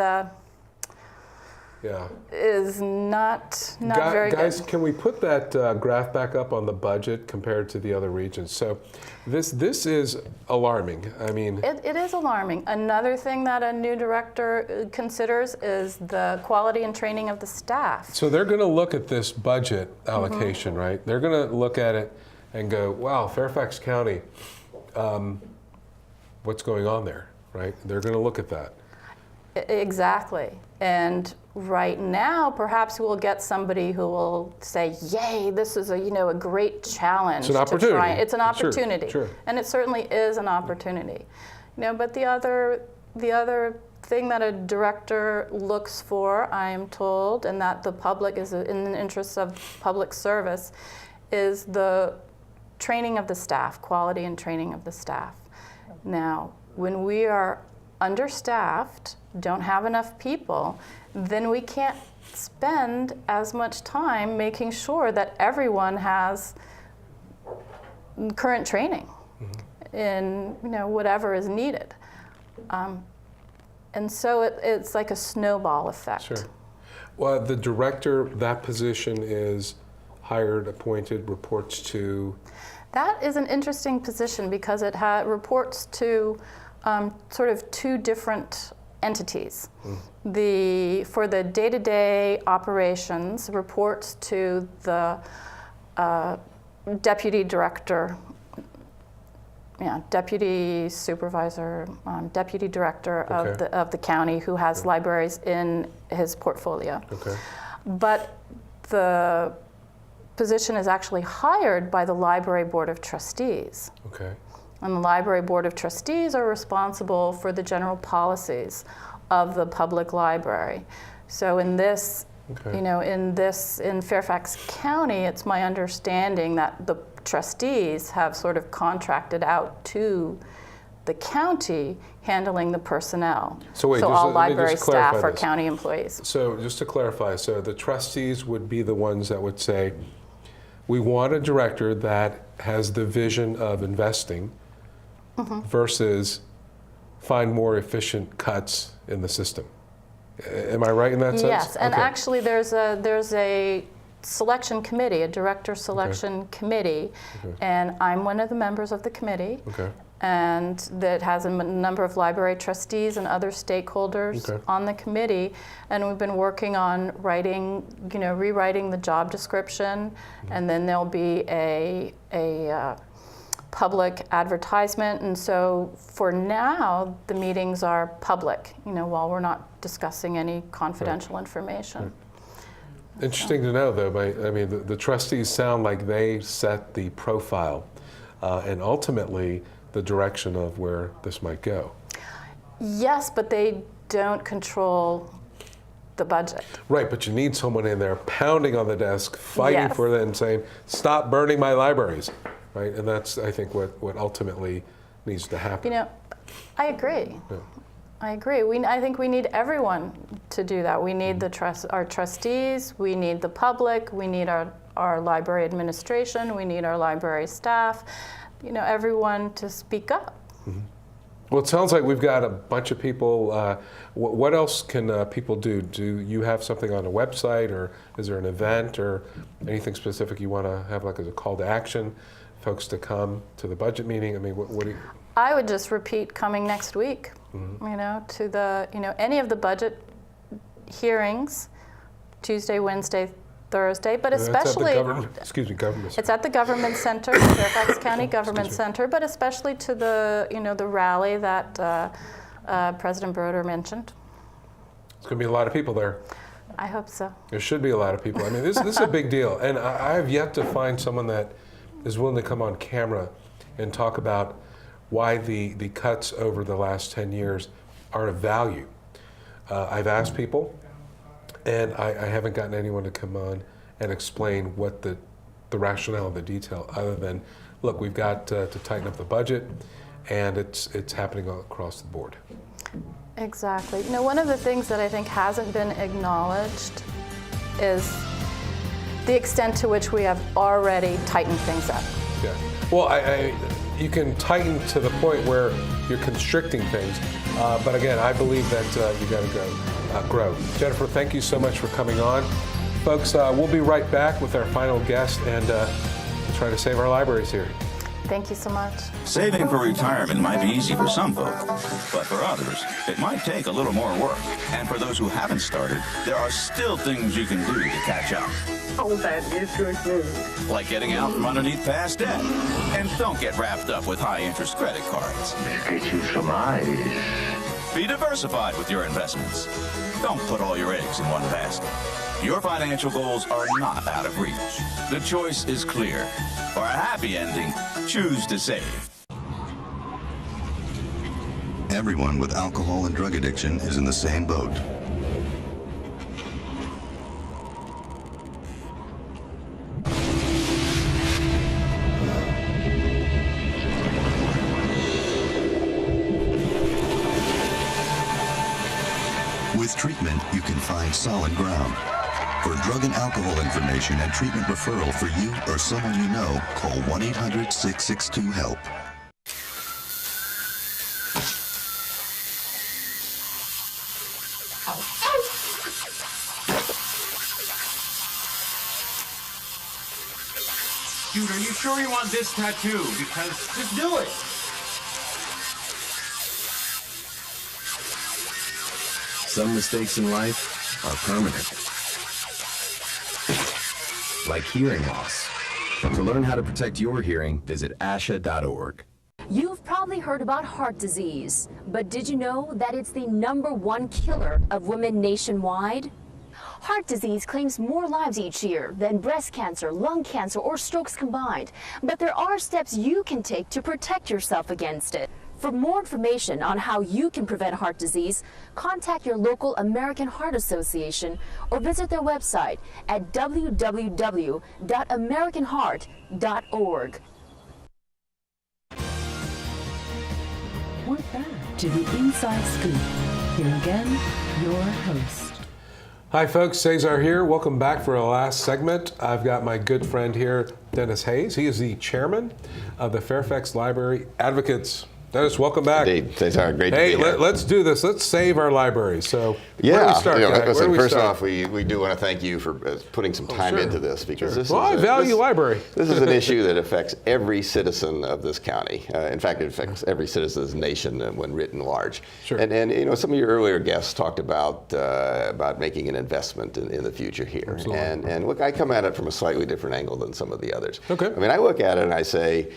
P: not very good.
B: Guys, can we put that graph back up on the budget compared to the other regions? So this is alarming. I mean,
P: it is alarming. Another thing that a new director considers is the quality and training of the staff.
B: So they're going to look at this budget allocation, right? They're going to look at it and go, wow, Fairfax County, what's going on there, right? They're going to look at that.
P: Exactly. And right now, perhaps we'll get somebody who will say, yay, this is a great challenge.
B: It's an opportunity.
P: It's an opportunity.
B: Sure.
P: And it certainly is an opportunity. But the other thing that a director looks for, I am told, and that the public is in the interest of public service, is the training of the staff, quality and training of the staff. Now, when we are understaffed, don't have enough people, then we can't spend as much time making sure that everyone has current training in whatever is needed. And so it's like a snowball effect.
B: Sure. Well, the director, that position is hired, appointed, reports to?
P: That is an interesting position because it reports to sort of two different entities. For the day-to-day operations, reports to the deputy director, deputy supervisor, deputy director of the county who has libraries in his portfolio.
B: Okay.
P: But the position is actually hired by the Library Board of Trustees.
B: Okay.
P: And the Library Board of Trustees are responsible for the general policies of the public library. So in this, in Fairfax County, it's my understanding that the trustees have sort of contracted out to the county handling the personnel.
B: So wait,
P: all
B: let me
P: library
B: just clarify
P: staff are
B: this.
P: county employees.
B: So just to clarify, so the trustees would be the ones that would say, we want a director that has the vision of investing versus find more efficient cuts in the system. Am I right in that sense?
P: Yes, and
B: Okay.
P: actually there's a selection committee, a director selection committee, and I'm one of the members of the committee.
B: Okay.
P: And that has a number of library trustees and other stakeholders on the committee, and we've been working on rewriting the job description, and then there'll be a public advertisement. And so for now, the meetings are public, while we're not discussing any confidential information.
B: Interesting to know, though. I mean, the trustees sound like they set the profile, and ultimately the direction of where this might go.
P: Yes, but they don't control the budget.
B: Right, but you need someone in there pounding on the desk, fighting
P: Yes.
B: for them, and saying, "Stop burning my libraries," right? And that's, I think, what ultimately needs to happen.
P: I agree.
B: Yeah.
P: I agree. I think we need everyone to do that. We need our trustees, we need the public, we need our library administration, we need our library staff, everyone to speak up.
B: Well, it sounds like we've got a bunch of people. What else can people do? Do you have something on a website, or is there an event or anything specific you want to have, like as a call to action, folks to come to the budget meeting? I mean, what do you?
P: I would just repeat coming next week, to the, any of the budget hearings, Tuesday, Wednesday, Thursday, but especially,
B: government
P: it's at the Government Center, Fairfax County Government Center, but especially to the, the rally that President Broder mentioned.
B: It's going to be a lot of people there.
P: I hope so.
B: There should be a lot of people. I mean, this is a big deal, and I have yet to find someone that is willing to come on camera and talk about why the cuts over the last 10 years are of value. I've asked people, and I haven't gotten anyone to come on and explain what the rationale of the detail, other than, look, we've got to tighten up the budget, and it's happening across the board.
P: Exactly. One of the things that I think hasn't been acknowledged is the extent to which we have already tightened things up.
B: Yeah. Well, you can tighten to the point where you're constricting things, but again, I believe that you got to grow. Jennifer, thank you so much for coming on. Folks, we'll be right back with our final guest and try to save our libraries here.
P: Thank you so much.
Q: Saving for retirement might be easy for some folk, but for others, it might take a little more work. And for those who haven't started, there are still things you can do to catch up.
R: Oh, that is good news.
Q: Like getting out from underneath past debt. And don't get wrapped up with high-interest credit cards.
L: Get you some eyes.
Q: Be diversified with your investments. Don't put all your eggs in one basket. Your financial goals are not out of reach. The choice is clear. For a happy ending, choose to save.
S: Everyone with alcohol and drug addiction is in the same boat. With treatment, you can find solid ground. For drug and alcohol information and treatment referral for you or someone you know, call 1-800-662-HELP.
T: Dude, are you sure you want this tattoo? Because just do it.
U: Some mistakes in life are permanent. Like hearing loss. To learn how to protect your hearing, visit asha.org.
A: You've
C: heard about heart disease, but did you know that it's the #1 killer of women nationwide? Heart disease claims more lives each year than breast cancer, lung cancer, or strokes combined. But there are steps you can take to protect yourself against it. For more information on how you can prevent heart disease, contact your local American Heart Association or visit their website at www.americanheart.org.
A: We're back to the Inside Scoop. Here again, your host.
B: Hi folks, Cesar here. Welcome back for our last segment. I've got my good friend here, Dennis Hayes. He is the chairman of the Fairfax Library Advocates. Dennis, welcome back.
V: Indeed, Cesar, great to be here.
B: Hey, let's do this. Let's save our library. So,
V: yeah,
B: where do we start?
V: Listen, first off, we do want to thank you for putting some time into this, because this
B: I value library.
V: This is an issue that affects every citizen of this county. In fact, it affects every citizen of this nation when written large.
B: Sure.
V: And you know, some of your earlier guests talked about making an investment in the future here.
B: Absolutely.
V: And look, I come at it from a slightly different angle than some of the others.
B: Okay.
V: I mean, I look at it and I say,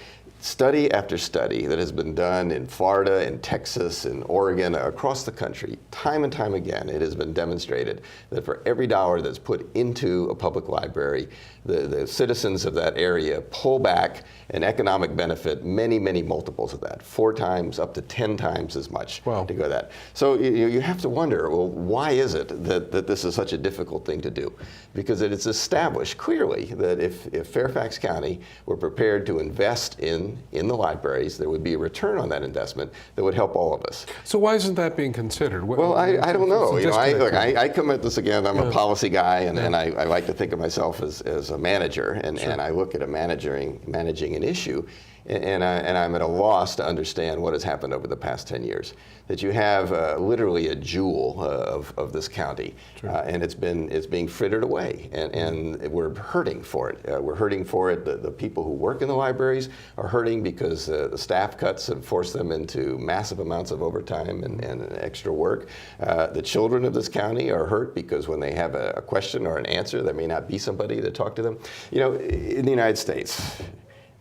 V: study after study that has been done in Florida, in Texas, in Oregon, across the country, time and time again, it has been demonstrated that for every dollar that's put into a public library, the citizens of that area pull back an economic benefit many, many multiples of that, 4 times up to 10 times as much to go that. So you have to wonder, well, why is it that this is such a difficult thing to do? Because it is established clearly that if Fairfax County were prepared to invest in the libraries, there would be a return on that investment that would help all of us.
B: So why isn't that being considered?
V: Well, I don't know. You know, I come at this again. I'm a policy guy, and I like to think of myself as a manager, and I look at managing an issue, and I'm at a loss to understand what has happened over the past 10 years. That you have literally a jewel of this county, and it's being frittered away, and we're hurting for it. We're hurting for it. The people who work in the libraries are hurting because the staff cuts have forced them into massive amounts of overtime and extra work. The children of this county are hurt because when they have a question or an answer, there may not be somebody to talk to them. You know, in the United States,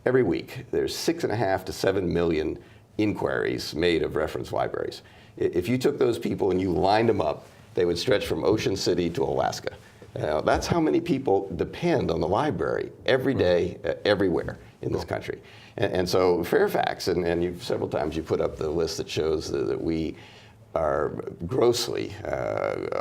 V: every week there's 6.5 to 7 million inquiries made of reference libraries. If you took those people and you lined them up, they would stretch from Ocean City to Alaska. That's how many people depend on the library every day, everywhere in this country. And so Fairfax, and you've several times you put up the list that shows that we are grossly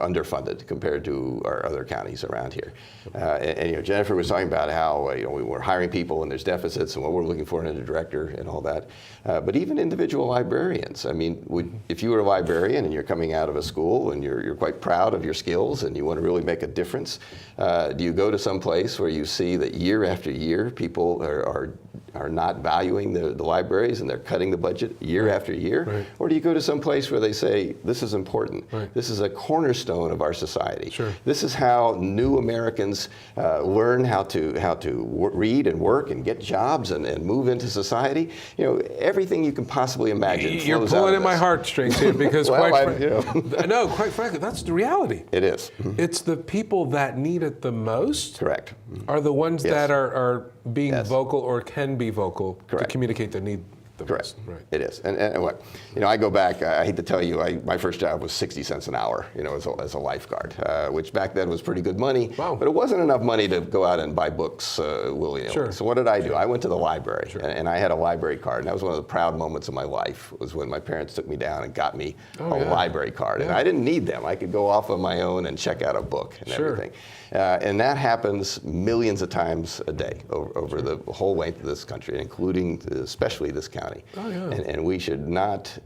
V: underfunded compared to our other counties around here. And you know, Jennifer was talking about how we were hiring people and there's deficits and what we're looking for in a director and all that. But even individual librarians. I mean, if you were a librarian and you're coming out of a school and you're quite proud of your skills and you want to really make a difference, do you go to some place where you see that year after year people are not valuing the libraries and they're cutting the budget year after year? Right. Or do you go to some place where they say, this is important. Right. This is a cornerstone of our society. Sure. This is how new Americans learn how to read and work and get jobs and move into society. You know, everything you can possibly imagine.
B: You're pulling at my heartstrings here because quite frankly, that's the reality.
V: It is. Mm-hmm.
B: It's the people that need it the most.
V: Correct.
B: Are the ones that are being vocal or can be vocal to communicate the need.
V: Correct. Right. It is. And what, you know, I go back, I hate to tell you, my first job was 60 cents an hour, you know, as a lifeguard, which back then was pretty good money. Wow. But it wasn't enough money to go out and buy books willy-nilly. Sure. So what did I do? I went to the library, and I had a library card. And that was one of the proud moments of my life, was when my parents took me down and got me a library card. And I didn't need them. I could go off on my own and check out a book and everything. And that happens millions of times a day over the whole length of this country, including especially this county. Oh, yeah. And we should not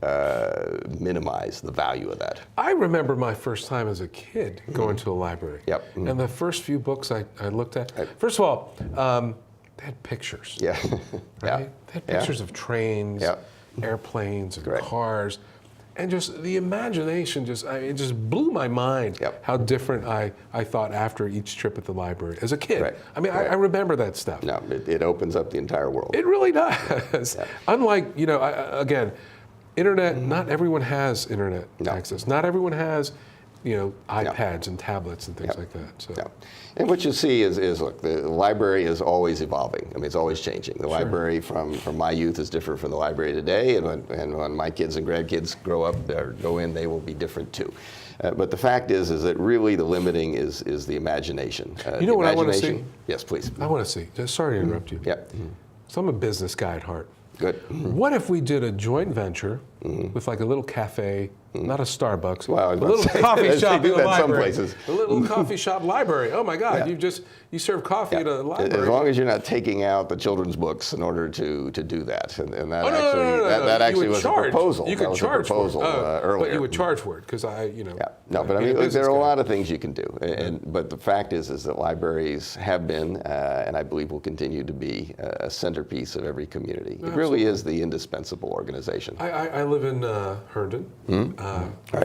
V: minimize the value of that.
B: I remember my first time as a kid going to a library.
V: Yep. Mm-hmm.
B: And the first few books I looked at, first of all, they had pictures.
V: Yeah.
B: Right? They had pictures of trains, airplanes, and cars. And just the imagination, it just blew my mind how different I thought after each trip at the library as a kid. Right. I mean, I remember that stuff.
V: No, it opens up the entire world.
B: It really does. Yeah. Unlike, you know, again, internet, not everyone has internet access. Not everyone has, iPads and tablets and things like that. So.
V: Yeah. And what you see is look, the library is always evolving. I mean, it's always changing. The library from my youth is different from the library today, and when my kids and grandkids grow up or go in, they will be different too. But the fact is that really the limiting is the imagination.
B: You know what I want to see?
V: Yes, please.
B: I want to see. Sorry to interrupt you.
V: Yeah.
B: So I'm a business guy at heart.
V: Good.
B: What if we did a joint venture with like a little cafe, not a Starbucks,
V: well,
B: a little coffee shop in the library.
V: Some places.
B: A little coffee shop library. Oh my God, you serve coffee at a library.
V: As long as you're not taking out the children's books in order to do that, and that
B: no.
V: that actually was a proposal.
B: You could charge for it.
V: Earlier.
B: But you would charge for it because
V: No, but I mean, look, there are a lot of things you can do, but the fact is that libraries have been, and I believe will continue to be, a centerpiece of every community. It really is the indispensable organization.
B: I live in Herndon,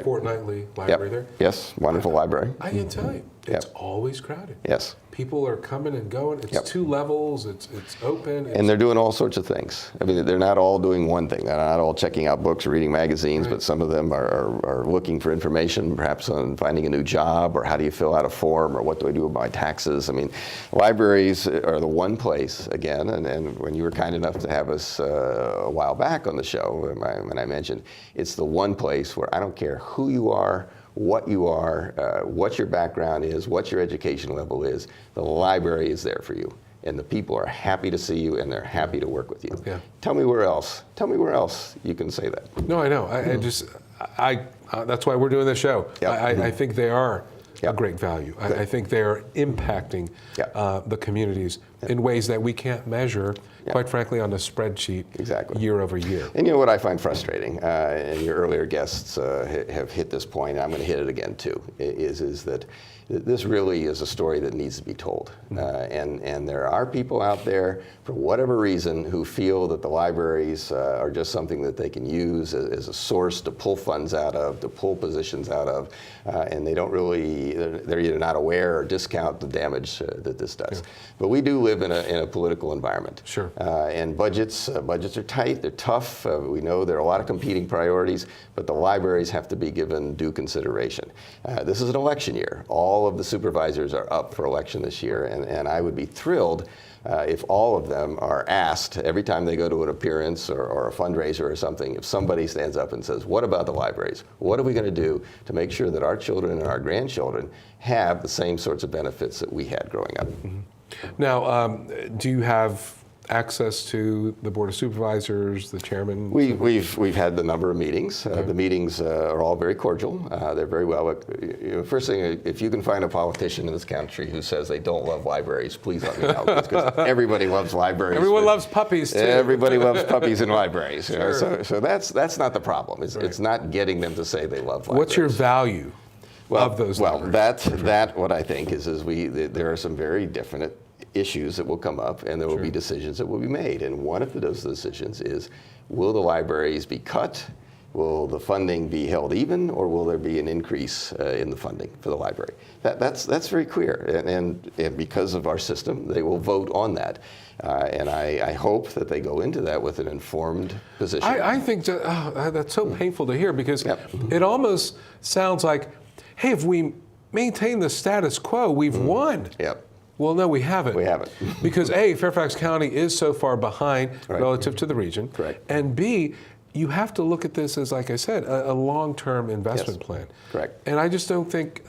B: fortnightly library there.
V: Yes, wonderful library.
B: I can tell you, it's always crowded.
V: Yes.
B: People are coming and going. It's 2 levels. It's open.
V: And they're doing all sorts of things. I mean, they're not all doing one thing. They're not all checking out books or reading magazines, but some of them are looking for information, perhaps on finding a new job, or how do you fill out a form, or what do I do with my taxes. I mean, libraries are the one place, again, and when you were kind enough to have us a while back on the show, when I mentioned, it's the one place where I don't care who you are, what you are, what your background is, what your education level is, the library is there for you. And the people are happy to see you, and they're happy to work with you. Yeah. Tell me where else you can say that.
B: No, I know. That's why we're doing this show. I think they are a great value. I think they are impacting the communities in ways that we can't measure, quite frankly, on a spreadsheet year over year.
V: And you know what I find frustrating, and your earlier guests have hit this point, and I'm going to hit it again too, is that this really is a story that needs to be told. And there are people out there, for whatever reason, who feel that the libraries are just something that they can use as a source to pull funds out of, to pull positions out of, and they don't really, they're either not aware or discount the damage that this does. But we do live in a political environment.
B: Sure.
V: And budgets are tight, they're tough. We know there are a lot of competing priorities, but the libraries have to be given due consideration. This is an election year. All of the supervisors are up for election this year, and I would be thrilled if all of them are asked every time they go to an appearance or a fundraiser or something, if somebody stands up and says, what about the libraries? What are we going to do to make sure that our children and our grandchildren have the same sorts of benefits that we had growing up?
B: Now, do you have access to the Board of Supervisors, the chairman?
V: We've had the number of meetings. The meetings are all very cordial. They're very well. First thing, if you can find a politician in this country who says they don't love libraries, please let me know, because everybody loves libraries.
B: Everyone loves puppies too.
V: Everybody loves puppies and libraries.
B: Sure.
V: So that's not the problem. It's not getting them to say they love libraries.
B: What's your value of those?
V: Well, that what I think is there are some very definite issues that will come up, and there will be decisions that will be made. And one of those decisions is, will the libraries be cut? Will the funding be held even, or will there be an increase in the funding for the library? That's very clear, and because of our system, they will vote on that. And I hope that they go into that with an informed position.
B: I think that's so painful to hear, because it almost sounds like, hey, if we maintain the status quo, we've won.
V: Yep.
B: Well, no, we haven't.
V: We haven't.
B: Because A, Fairfax County is so far behind relative to the region.
V: Correct.
B: And B, you have to look at this as, like I said, a long-term investment plan.
V: Correct.
B: And I just don't think,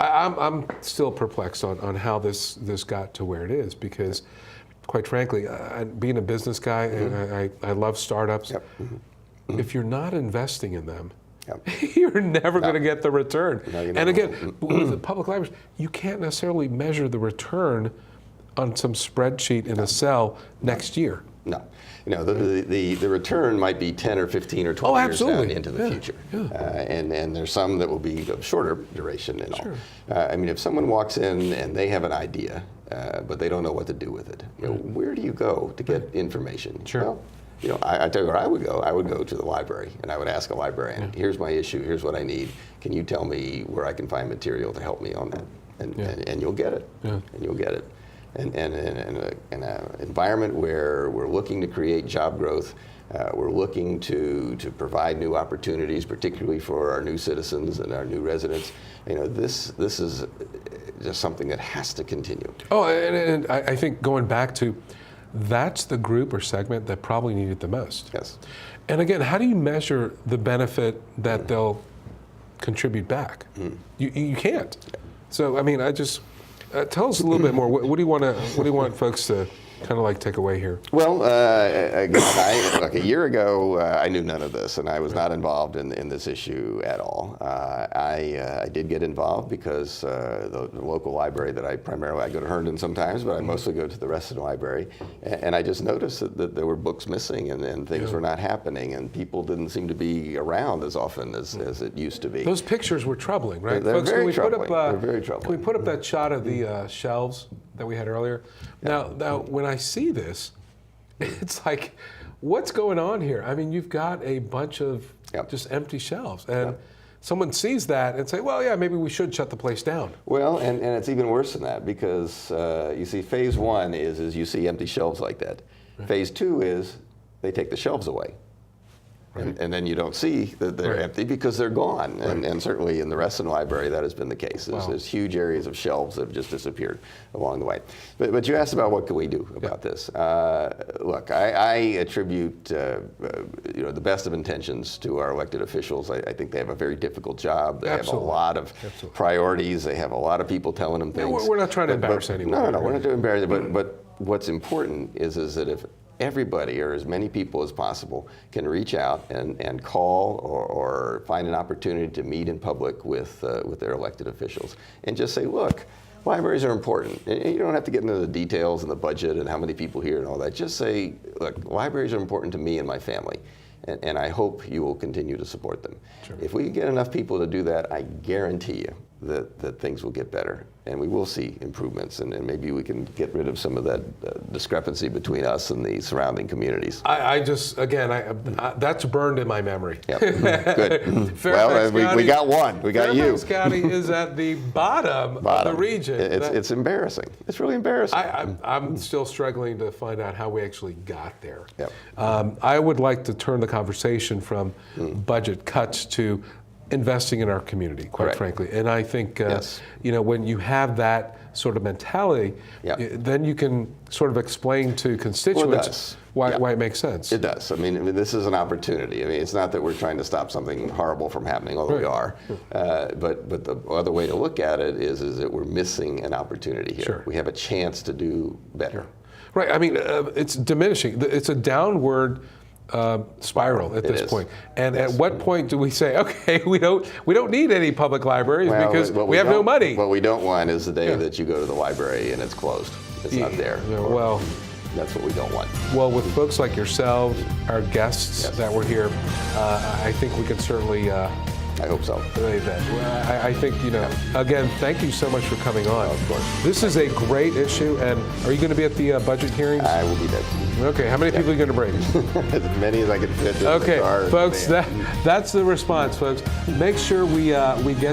B: I'm still perplexed on how this got to where it is, because quite frankly, being a business guy, and I love startups, if you're not investing in them, you're never going to get the return. And again, with the public libraries, you can't necessarily measure the return on some spreadsheet in a cell next year.
V: No. The return might be 10 or 15 or 12 years down into the future. And there's some that will be of shorter duration and all. I mean, if someone walks in and they have an idea, but they don't know what to do with it, where do you go to get information? Well, I tell you where I would go. I would go to the library, and I would ask a librarian, here's my issue, here's what I need. Can you tell me where I can find material to help me on that? And you'll get it. And you'll get it. And in an environment where we're looking to create job growth, We're looking to provide new opportunities, particularly for our new citizens and our new residents. This is just something that has to continue.
B: Oh, and I think going back to, that's the group or segment that probably need it the most.
V: Yes.
B: And again, how do you measure the benefit that they'll contribute back? You can't. So I mean, I just tell us a little bit more. What do you want folks to kind of like take away here?
V: Well, again, like a year ago, I knew none of this, and I was not involved in this issue at all. I did get involved because the local library that I go to Herndon sometimes, but I mostly go to the Reston Library, and I just noticed that there were books missing and things were not happening, and people didn't seem to be around as often as it used to be.
B: Those pictures were troubling, right?
V: They're
B: Folks,
V: very troubling. They're very troubling.
B: Can we put up that shot of the shelves that we had earlier? Now, when I see this, it's like, what's going on here? I mean, you've got a bunch of just empty shelves, and someone sees that and say, well, yeah, maybe we should shut the place down.
V: Well, and it's even worse than that, because you see, phase one is you see empty shelves like that. Right. Phase two is they take the shelves away. Right. And then you don't see that they're empty because they're gone. Right. And certainly in the Reston Library, that has been the case. There's huge areas of shelves that have just disappeared along the way. But you asked about what can we do about this. Look, I attribute the best of intentions to our elected officials. I think they have a very difficult job. They have a lot of priorities. They have a lot of people telling them things.
B: We're not trying to embarrass anyone.
V: No, we're not trying to embarrass them. But what's important is that if everybody, or as many people as possible, can reach out and call or find an opportunity to meet in public with their elected officials and just say, look, libraries are important. And you don't have to get into the details and the budget and how many people here and all that. Just say, look, libraries are important to me and my family, and I hope you will continue to support them. Sure. If we can get enough people to do that, I guarantee you that things will get better, and we will see improvements, and maybe we can get rid of some of that discrepancy between us and the surrounding communities.
B: I just, again, that's burned in my memory.
V: Yep. Good. Well, we got one. We got
B: Fairfax County is at the bottom of the region.
V: It's embarrassing. It's really embarrassing.
B: I'm still struggling to find out how we actually got there.
V: Yep.
B: I would like to turn the conversation from budget cuts to investing in our community, quite frankly. And I think, when you have that sort of mentality, then you can sort of explain to constituents why it makes sense.
V: It does. I mean, this is an opportunity. I mean, it's not that we're trying to stop something horrible from happening, although we are. But the other way to look at it is that we're missing an opportunity here.
B: Sure.
V: We have a chance to do better.
B: Right. I mean, it's diminishing. It's a downward spiral at this point. And at what point do we say, okay, we don't need any public libraries because we have no money?
V: What we don't want is the day that you go to the library and it's closed. It's not there.
B: Well,
V: that's what we don't want.
B: Well, with folks like yourselves, our guests that were here, I think we can certainly.
V: I hope so.
B: I think, again, thank you so much for coming on.
V: Of course.
B: This is a great issue, and are you going to be at the budget hearings?
V: I will be there.
B: Okay, how many people are you going to bring?
V: As many as I can fit in the car.
B: Okay, folks, that's the response, folks. Make sure we get